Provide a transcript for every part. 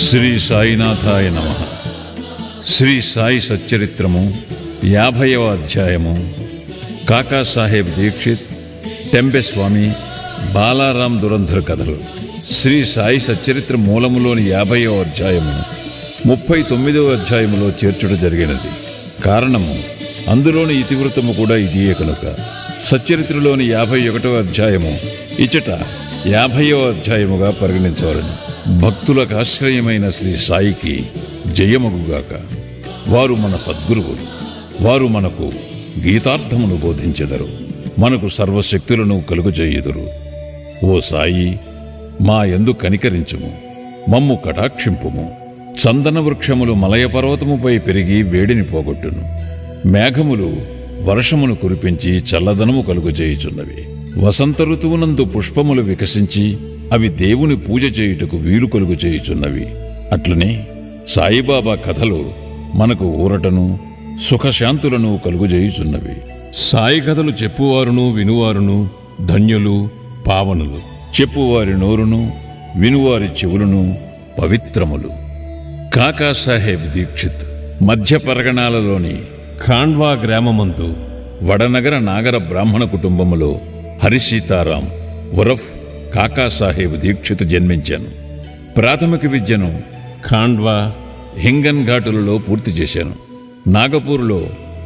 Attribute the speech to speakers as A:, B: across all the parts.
A: శ్రీ సాయినాథాయ నమః. శ్రీ సాయి సచ్చరిత్రము 50వ అధ్యాయము. కాకాసాహెబ్ దీక్షిత్, టెంబెస్వామి, బాలారాం దురంధర్ కథలు. శ్రీ సాయి సచ్చరిత్ర మూలములోని 50వ అధ్యాయము 39వ అధ్యాయములో చేర్చుట జరిగినది. కారణము అందులోని ఇతివృత్తము కూడా ఇదియే కనుక సచ్చరిత్రలోని 51వ అధ్యాయము ఇచ్చట 50వ అధ్యాయముగా పరిగణించవలను. భక్తులకు ఆశ్రయమైన శ్రీ సాయికి జయమగుగాక. వారు మన సద్గురువులు. వారు మనకు గీతార్థమును బోధించెదరు, మనకు సర్వశక్తులను కలుగజేయుదురు. ఓ సాయి, మా యందు కనికరించుము, మమ్ము కటాక్షింపుము. చందన వృక్షములు మలయ పర్వతముపై పెరిగి వేడిని పోగొట్టును. మేఘములు వర్షమును కురిపించి చల్లదనము కలుగజేయుచున్నవి. వసంత ఋతువునందు పుష్పములు వికసించి అవి దేవుని పూజ చేయుటకు వీలు కలుగు చేయుచున్నవి. అట్లనే సాయిబాబా కథలు మనకు ఊరటను సుఖశాంతులను కలుగుజేయుచున్నవి. సాయి కథలు చెప్పువారును వినువారును ధన్యులు, పావనులు. చెప్పువారి నోరును వినువారి చెవులను పవిత్రములు. కాకాసాహెబ్ దీక్షిత్ మధ్య పరగణాలలోని ఖాండ్వా గ్రామమందు వడనగర నాగర బ్రాహ్మణ కుటుంబములో హరిసీతారాం ఉరఫ్ కాకాసాహెబ్ దీక్షిత్ జన్మించాను. ప్రాథమిక విద్యను ఖాండ్వా, హింగన్ ఘాటులలో పూర్తి చేశాను. నాగపూర్లో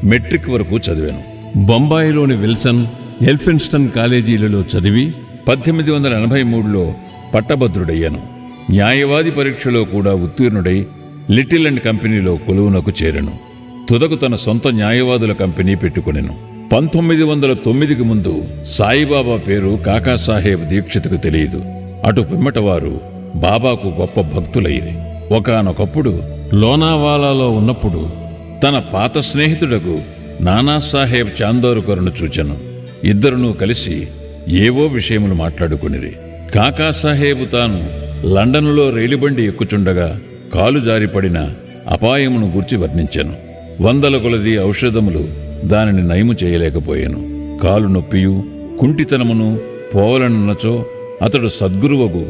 A: మెట్రిక్ వరకు చదివాను. బొంబాయిలోని విల్సన్, ఎల్ఫిన్స్టన్ కాలేజీలలో చదివి 1883లో పట్టభద్రుడయ్యాను. న్యాయవాది పరీక్షలో కూడా ఉత్తీర్ణుడై లిటిల్ అండ్ కంపెనీలో కొలువునకు చేరెను. తుదకు తన సొంత న్యాయవాదుల కంపెనీ పెట్టుకొనెను. 1909కి ముందు సాయిబాబా పేరు కాకాసాహెబ్ దీక్షిత్కు తెలియదు. అటు పిమ్మట వారు బాబాకు గొప్ప భక్తులయ్యి ఒకానొకప్పుడు లోనావాలాలో ఉన్నప్పుడు తన పాత స్నేహితుడకు నానాసాహెబ్ చాందోర్కర్ను చూచెను. ఇద్దరునూ కలిసి ఏవో విషయములు మాట్లాడుకునిరి. కాకాసాహెబ్ తాను లండనులో రైలుబండి ఎక్కుచుండగా కాలు జారిపడిన అపాయమును గూర్చి వర్ణించెను. 100 కొలది ఔషధములు దానిని నయము చేయలేకపోయాను. కాలు నొప్పియు కుంటితనమును పోవలనన్నచో అతడు సద్గురువగు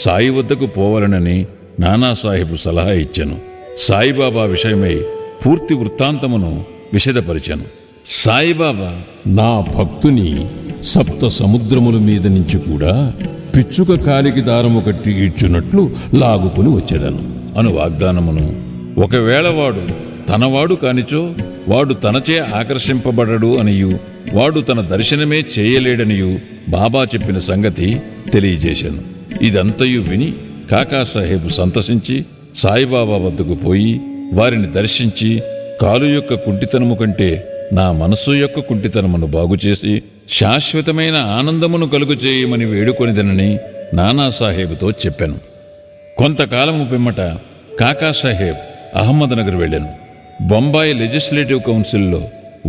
A: సాయి వద్దకు పోవలనని నానాసాహెబు సలహా ఇచ్చెను. సాయిబాబా విషయమై పూర్తి వృత్తాంతమును విశదపరిచెను. సాయిబాబా,
B: నా భక్తుని సప్త సముద్రముల మీద నుంచి కూడా పిచ్చుక కాలికి దారము కట్టి ఈడ్చున్నట్లు లాగుకుని వచ్చేదను
A: అను వాగ్దానమును, ఒకవేళ వాడు తనవాడు కానిచో వాడు తనచే ఆకర్షింపబడడు అనియు వాడు తన దర్శనమే చేయలేడనియు బాబా చెప్పిన సంగతి తెలియజేశాను. ఇదంతయు విని కాకాసాహెబ్ సంతసించి సాయిబాబా వద్దకు పోయి వారిని దర్శించి కాలు యొక్క కుంటితనము కంటే నా మనస్సు యొక్క కుంటితనమును బాగుచేసి శాశ్వతమైన ఆనందమును కలుగు చేయమని వేడుకొనిదనని నానాసాహెబ్తో చెప్పాను. కొంతకాలము పిమ్మట కాకాసాహెబ్ అహ్మద్నగర్ వెళ్ళాను. బొంబాయి లెజిస్లేటివ్ కౌన్సిల్లో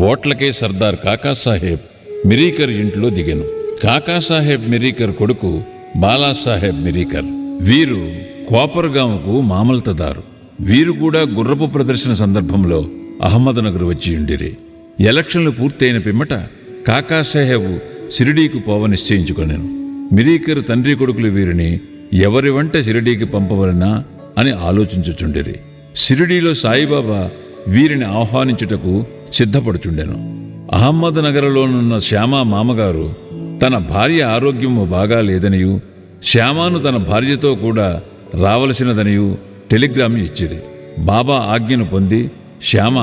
A: ఓట్లకే సర్దార్ కాకాసాహెబ్ మిరీకర్ ఇంట్లో దిగాను. కాకాసాహెబ్ మిరీకర్ కొడుకు బాలాసాహెబ్ మిరీకర్. వీరు కోపర్గాముకు మామల్తదారు. వీరు కూడా గుర్రపు ప్రదర్శన సందర్భంలో అహ్మద్నగర్ వచ్చి ఉండిరి. ఎలక్షన్లు పూర్తయిన పిమ్మట కాకాసాహెబ్ షిరిడీకి పోవ నిశ్చయించుకొనెను. మిరీకర్ తండ్రి కొడుకులు వీరిని ఎవరి వంట షిరిడీకి పంపవలనా అని ఆలోచించుచుండిరి. షిరిడీలో సాయిబాబా వీరిని ఆహ్వానించుటకు సిద్ధపడుచుండెను. అహ్మద్నగర్లోనున్న శ్యామా మామగారు తన భార్య ఆరోగ్యము బాగా లేదనియు శ్యామాను తన భార్యతో కూడా రావలసినదనియు టెలిగ్రామ్ ఇచ్చిరి. బాబా ఆజ్ఞను పొంది శ్యామ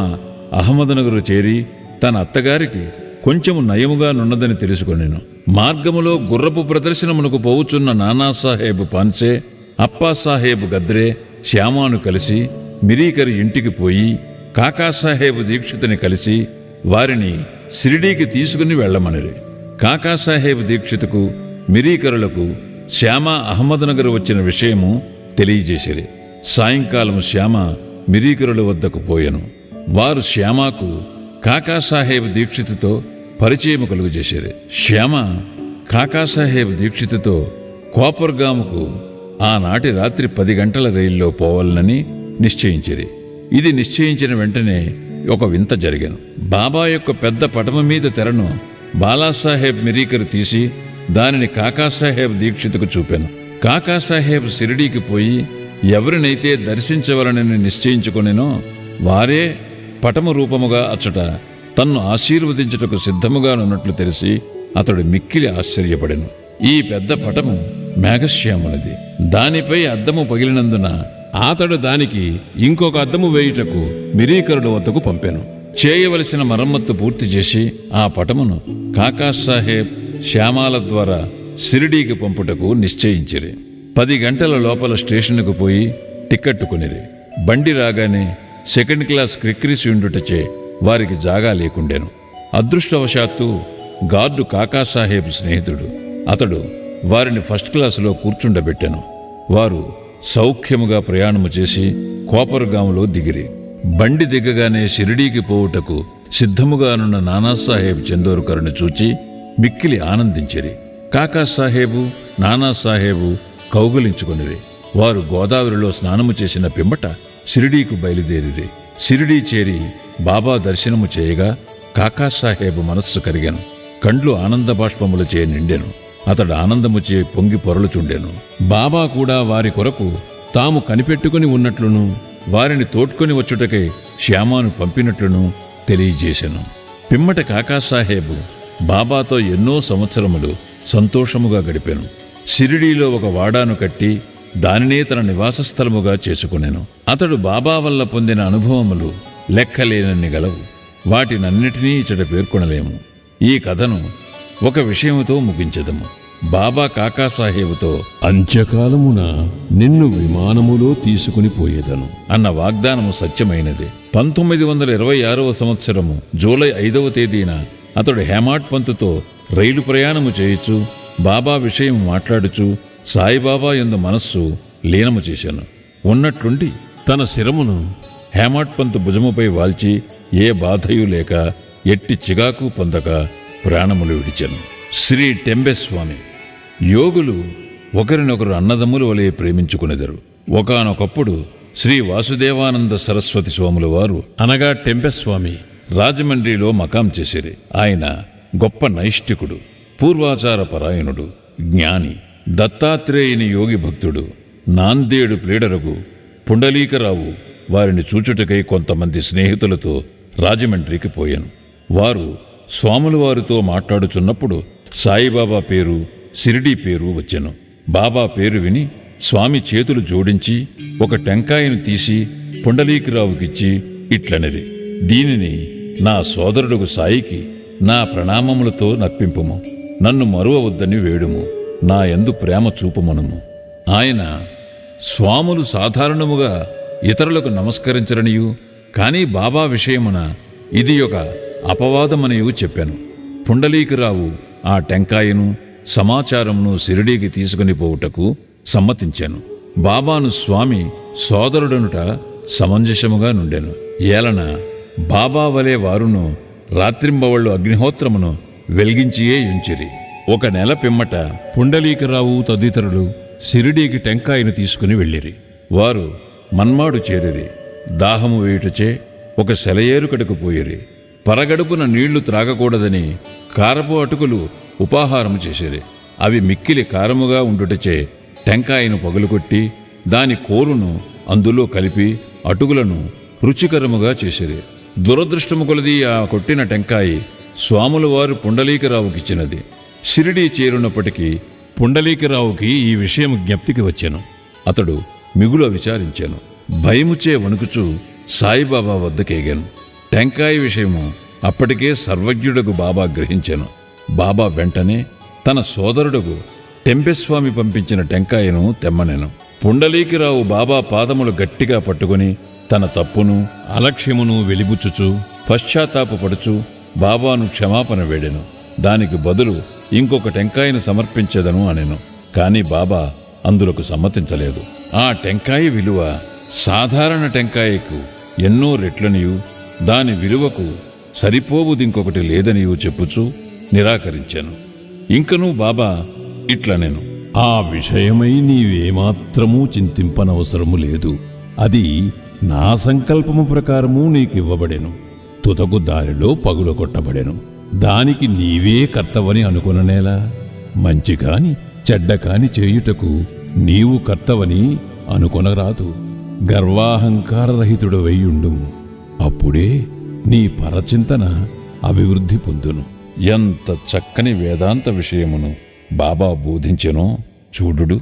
A: అహ్మద్నగరు చేరి తన అత్తగారికి కొంచెము నయముగా నున్నదని తెలుసుకొనెను. మార్గములో గుర్రపు ప్రదర్శనమునకు పోవుచున్న నానాసాహెబ్ పాన్సే, అప్పాసాహెబ్ గద్రే శ్యామాను కలిసి మిరీకర్ ఇంటికి పోయి కాకాసాహెబ్ దీక్షితుని కలిసి వారిని షిరిడీకి తీసుకుని వెళ్లమనిరి. కాకాసాహెబ్ దీక్షితుకు మిరీకరులకు శ్యామ అహ్మద్నగర్ వచ్చిన విషయము తెలియజేసిరి. సాయంకాలము శ్యామ మిరీకరుల వద్దకు పోయెను. వారు శ్యామకు కాకాసాహెబ్ దీక్షితుతో పరిచయము కలుగజేశారు. శ్యామ కాకాసాహెబ్ దీక్షితుతో కోపర్గాముకు ఆనాటి రాత్రి 10 గంటల రైల్లో పోవాలని నిశ్చయించిరి. ఇది నిశ్చయించిన వెంటనే ఒక వింత జరిగాను. బాబా యొక్క పెద్ద పటము మీద తెరను బాలాసాహెబ్ మిరీకర్ తీసి దానిని కాకాసాహెబ్ దీక్షితుకు చూపాను. కాకాసాహెబ్ షిరిడీకి పోయి ఎవరినైతే దర్శించవలనని నిశ్చయించుకొనెనో వారే పటము రూపముగా అచ్చట తన్ను ఆశీర్వదించుటకు సిద్ధముగానున్నట్లు తెలిసి అతడు మిక్కిలి ఆశ్చర్యపడెను. ఈ పెద్ద పటము మేఘశ్యామునిది. దానిపై అద్దము పగిలినందున
B: అతడు దానికి ఇంకొక అద్దము వేయుటకు మిరీకరుడు వద్దకు పంపెను.
A: చేయవలసిన మరమ్మత్తు పూర్తి చేసి ఆ పటమును కాకాసాహెబ్ శ్యామాల ద్వారా షిరిడీకి పంపుటకు నిశ్చయించిరి. 10 గంటల లోపల స్టేషన్కు పోయి టిక్కెట్టు కొనిరి. బండి రాగానే సెకండ్ క్లాస్ క్రిక్కిరిసి ఉండుటచే వారికి జాగా లేకుండెను. అదృష్టవశాత్తు గార్డు కాకాసాహెబ్ స్నేహితుడు. అతడు వారిని ఫస్ట్ క్లాసులో కూర్చుండబెట్టెను. వారు సౌఖ్యముగా ప్రయాణము చేసి కోపర్గాములో దిగిరి. బండి దిగగానే షిరిడీకి పోవుటకు సిద్ధముగానున్న నానాసాహెబ్ చందోర్కర్ను చూచి మిక్కిలి ఆనందించిరి. కాకాసాహెబు నానాసాహెబు కౌగులించుకొనిరి. వారు గోదావరిలో స్నానము చేసిన పిమ్మట షిరిడీకు బయలుదేరిరి. షిరిడీ చేరి బాబా దర్శనము చేయగా కాకాసాహెబు మనస్సు కరిగెను. కండ్లు ఆనంద బాష్పములచే నిండెను. అతడు ఆనందముచే పొంగి పొరలుచుండెను.
B: బాబా కూడా వారి కొరకు తాము కనిపెట్టుకుని ఉన్నట్లును
A: వారిని తోడ్కొని వచ్చుటకై శ్యామాను పంపినట్లును తెలియజేశెను. పిమ్మట కాకాసాహెబు బాబాతో ఎన్నో సంవత్సరములు సంతోషముగా గడిపెను. షిరిడీలో ఒక వాడాను కట్టి దానినే తన నివాస స్థలముగా చేసుకునెను. అతడు బాబా వల్ల పొందిన అనుభవములు లెక్కలేనన్ని గలవు. వాటినన్నిటినీ ఇచ్చట పేర్కొనలేము. ఈ కథను ఒక విషయముతో ముగించెదము. బాబా కాకాసాహెబుతో
B: అంత్యకాలమున నిన్ను విమానములో తీసుకుని పోయేదను
A: అన్న వాగ్దానము సత్యమైనది. 1926వ సంవత్సరము జూలై 5వ తేదీన అతడు హేమాడ్ పంతుతో రైలు ప్రయాణము చేయుచు బాబా విషయం మాట్లాడుచు సాయిబాబా యందు మనస్సు లీనము చేశాను. ఉన్నట్లుండి
B: తన శిరమును
A: హేమాడ్ పంతు భుజముపై వాల్చి ఏ బాధయు లేక ఎట్టి చిగాకు పొందక ప్రాణములు విడిచెను. శ్రీ టెంబెస్వామి యోగులు ఒకరినొకరు అన్నదమ్ముల వలె ప్రేమించుకునేదరు. ఒకానొకప్పుడు శ్రీ వాసుదేవానంద సరస్వతి స్వాముల వారు
B: అనగా టెంపెస్వామి
A: రాజమండ్రిలో మకాం చేసిరి. ఆయన గొప్ప నైష్ఠికుడు, పూర్వాచార పరాయణుడు, జ్ఞాని, దత్తాత్రేయుని యోగి భక్తుడు. నాందేడు ప్లీడరగు పుండలీకరావు వారిని చూచుటకై కొంతమంది స్నేహితులతో రాజమండ్రికి పోయాను. వారు స్వాముల వారితో మాట్లాడుచున్నప్పుడు సాయిబాబా పేరు, షిరిడీ పేరు వచ్చెను. బాబా పేరు విని స్వామి చేతులు జోడించి ఒక టెంకాయను తీసి పుండలీకరావుకిచ్చి ఇట్లనిరి, దీనిని నా సోదరుడుగు సాయికి నా ప్రణామములతో నర్పింపుము. నన్ను మరువవద్దని వేడుము. నా యందు ప్రేమ చూపుమనుము. ఆయన స్వాములు సాధారణముగా ఇతరులకు నమస్కరించరనియు, కానీ బాబా విషయమున ఇది ఒక అపవాదమనియు చెప్పాను. పుండలీకరావు ఆ టెంకాయను సమాచారమును షిరిడీకి తీసుకుని పోవుటకు సమ్మతించాను. బాబాను స్వామి సోదరుడనుట సమంజసముగా నుండెను. ఏలన బాబా వలె వారును రాత్రింబవళ్ళు అగ్నిహోత్రమును వెలిగించియే యుంచిరి. 1 నెల పిమ్మట
B: పుండలీకరావు తదితరులు షిరిడీకి టెంకాయను తీసుకుని వెళ్ళిరి.
A: వారు మన్మాడు చేరిరి. దాహము వేయుటచే ఒక సెలయేరుకడకు పోయిరి. పరగడుపున నీళ్లు త్రాగకూడదని కారపు అటుకులు ఉపాహారము చేసిరి. అవి మిక్కిలి కారముగా ఉండుటచే టెంకాయను పగులుకొట్టి దాని కోరును అందులో కలిపి అటుకులను రుచికరముగా చేసిరి. దురదృష్టము కొలది ఆ కొట్టిన టెంకాయి స్వాముల వారు పుండలీకరావుకిచ్చినది. షిరిడీ చేరున్నప్పటికీ
B: పుండలీకరావుకి ఈ విషయం జ్ఞప్తికి వచ్చెను.
A: అతడు మిగుల విచారించాను. భయముచే వణుకుచూ సాయిబాబా వద్దకేగాను. టెంకాయ విషయము అప్పటికే సర్వజ్ఞుడగు బాబా గ్రహించెను. బాబా వెంటనే తన సోదరుడుగు టెంపెస్వామి పంపించిన టెంకాయను తెమ్మనెను. పుండలీకరావు బాబా పాదములు గట్టిగా పట్టుకుని తన తప్పును
B: అలక్ష్యమును వెలిబుచ్చుచు
A: పశ్చాత్తాపపడుచు బాబాను క్షమాపణ వేడెను. దానికి బదులు ఇంకొక టెంకాయను సమర్పించదను అనెను. కాని బాబా అందులకు సమ్మతించలేదు. ఆ టెంకాయ విలువ సాధారణ టెంకాయకు ఎన్నో రెట్లనియు దాని విలువకు సరిపోవుదింకొకటి లేదనియూ చెప్పుచూ నిరాకరించాను. ఇంకనూ బాబా ఇట్లనెను,
B: ఆ విషయమై నీవేమాత్రమూ చింతింపనవసరము లేదు. అది నా సంకల్పము ప్రకారము నీకివ్వబడెను. తుదకు దారిలో పగుల కొట్టబడెను. దానికి నీవే కర్తవని అనుకొననేలా? మంచి కాని చెడ్డ కాని చేయుటకు నీవు కర్తవని అనుకొనరాదు. గర్వాహంకారరహితుడు వెయ్యుండుము, అప్పుడే నీ పరచింతన అభివృద్ధి పొందును.
A: ఎంత చక్కని వేదాంత విషయమును బాబా బోధించెనో చూడుడు.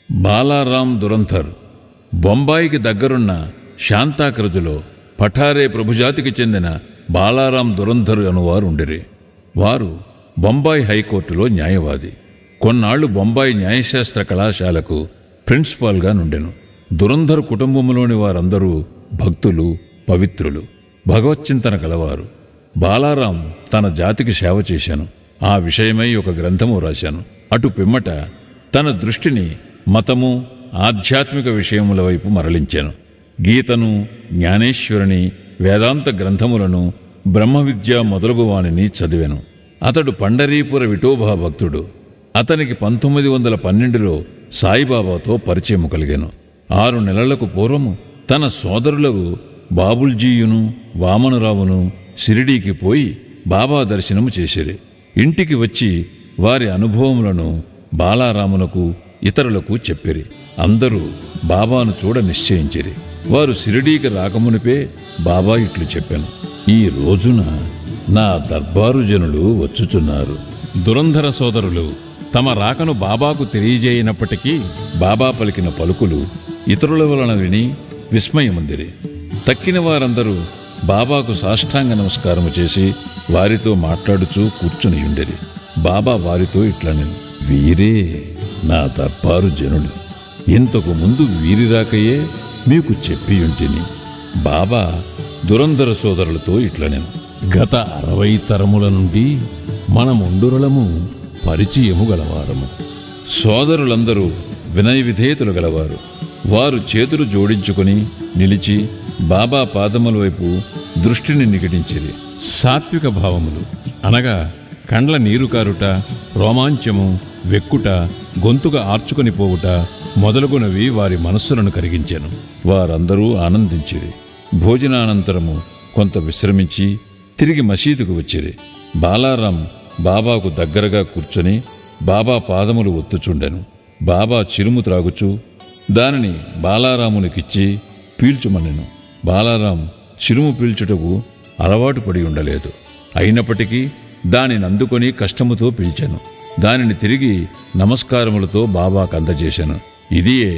A: బాలారాం దురంధర్ బొంబాయికి దగ్గరున్న శాంతాక్రజులో పఠారే ప్రభుజాతికి చెందిన బాలారాం దురంధర్ అనువారుండిరి. వారు బొంబాయి హైకోర్టులో న్యాయవాది. కొన్నాళ్లు బొంబాయి న్యాయశాస్త్ర కళాశాలకు ప్రిన్సిపాల్గా నుండెను. దురంధర్ కుటుంబంలోని వారందరూ భక్తులు, పవిత్రులు, భగవచ్చింతన కలవారు. బాలారాం తన జాతికి సేవ చేశాను. ఆ విషయమై ఒక గ్రంథము రాశాను. అటు పిమ్మట తన దృష్టిని మతము, ఆధ్యాత్మిక విషయముల వైపు మరలించాను. గీతను, జ్ఞానేశ్వరిని, వేదాంత గ్రంథములను, బ్రహ్మ విద్య మొదలగు వానిని చదివాను. అతడు పండరీపుర విఠోబా భక్తుడు. అతనికి 1912లో సాయిబాబాతో పరిచయం కలిగాను. 6 నెలలకు పూర్వము తన సోదరులకు బాబుల్జీయును, వామనరావును షిరిడీకి పోయి బాబా దర్శనము చేసిరి. ఇంటికి వచ్చి వారి అనుభవములను బాలారామునకు, ఇతరులకు చెప్పిరి. అందరూ బాబాను చూడ నిశ్చయించిరి. వారు షిరిడీకి రాకమునిపే బాబా ఇట్లు చెప్పాను: ఈ రోజున నా దర్బారు జనులు వచ్చుచున్నారు. దురంధర సోదరులు తమ రాకను బాబాకు తెలియజేయనప్పటికీ బాబా పలికిన పలుకులు ఇతరుల వలన విని విస్మయముందిరి. తక్కిన వారందరూ బాబాకు సాష్టాంగ నమస్కారము చేసి వారితో మాట్లాడుచూ కూర్చునియుండిరి. బాబా వారితో ఇట్లనెను: వీరే నా దర్బారు జనులు. ఇంతకు ముందు వీరి రాకయే మీకు చెప్పియుంటిని. బాబా దురంధర సోదరులతో ఇట్లనెను: గత 60 తరముల నుండి మనముండురలము పరిచయము గలవారము. సోదరులందరూ వినయ విధేయతలు గలవారు. వారు చేతులు జోడించుకొని నిలిచి బాబా పాదముల వైపు దృష్టిని నిగిడించిరి. సాత్విక భావములు అనగా కండ్ల నీరు కారుట, రోమాంచము, వెక్కుట, గొంతుగా ఆర్చుకొని పోవుట మొదలగునవి వారి మనస్సులను కరిగించెను. వారందరూ ఆనందించిరి. భోజనానంతరము కొంత విశ్రమించి తిరిగి మసీదుకు వచ్చిరి. బాలారాం బాబాకు దగ్గరగా కూర్చొని బాబా పాదములు ఒత్తుచుండెను. బాబా చిరుము త్రాగుచూ దానిని బాలారామునికిచ్చి పీల్చుమనెను. బాలారాం చిరుము పీల్చుటకు అలవాటు పడి ఉండలేదు. అయినప్పటికీ దానిని అందుకొని కష్టముతో పీల్చాను. దానిని తిరిగి నమస్కారములతో బాబాకు అందజేశాను. ఇదియే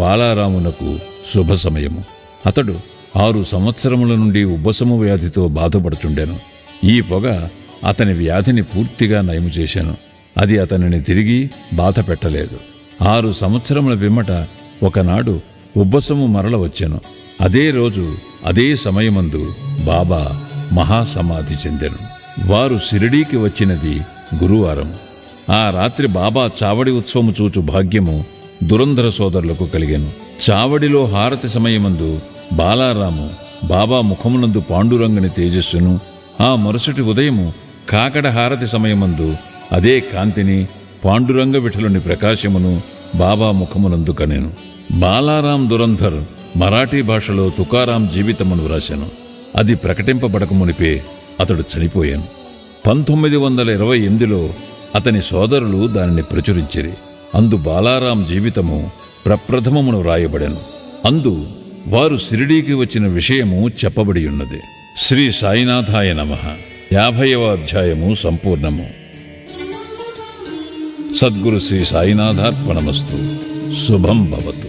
A: బాలారామునకు శుభ సమయము. అతడు 6 సంవత్సరముల నుండి ఉబ్బసము వ్యాధితో బాధపడుచుండెను. ఈ పొగ అతని వ్యాధిని పూర్తిగా నయము చేశాను. అది అతనిని తిరిగి బాధ పెట్టలేదు. 6 సంవత్సరముల పిమ్మట ఒకనాడు ఉబ్బసము మరల వచ్చెను. అదే రోజు అదే సమయమందు బాబా మహాసమాధి చెందెను. వారు షిరిడీకి వచ్చినది గురువారం. ఆ రాత్రి బాబా చావడి ఉత్సవము చూచు భాగ్యము దురంధర సోదరులకు కలిగెను. చావడిలో హారతి సమయమందు బాలారాము బాబా ముఖమునందు పాండురంగని తేజస్సును, ఆ మరుసటి ఉదయము కాకడ హారతి సమయమందు అదే కాంతిని, పాండురంగ విఠలుని ప్రకాశమును బాబా ముఖమునందు కనెను. బాలారాం దురంధర్ మరాఠీ భాషలో తుకారాం జీవితమును వ్రాసెను. అది ప్రకటింపబడకమునిపే అతడు చనిపోయాను. 1928లో అతని సోదరులు దానిని ప్రచురించిరి. అందు బాలారాం జీవితము ప్రప్రథమమును వ్రాయబడెను. అందు వారు షిరిడీకి వచ్చిన విషయము చెప్పబడి ఉన్నది. శ్రీ సాయినాథాయ నమః. 50వ అధ్యాయము సంపూర్ణము. సద్గురు శ్రీ సాయినాథార్పణమస్తు. శుభం భవతు.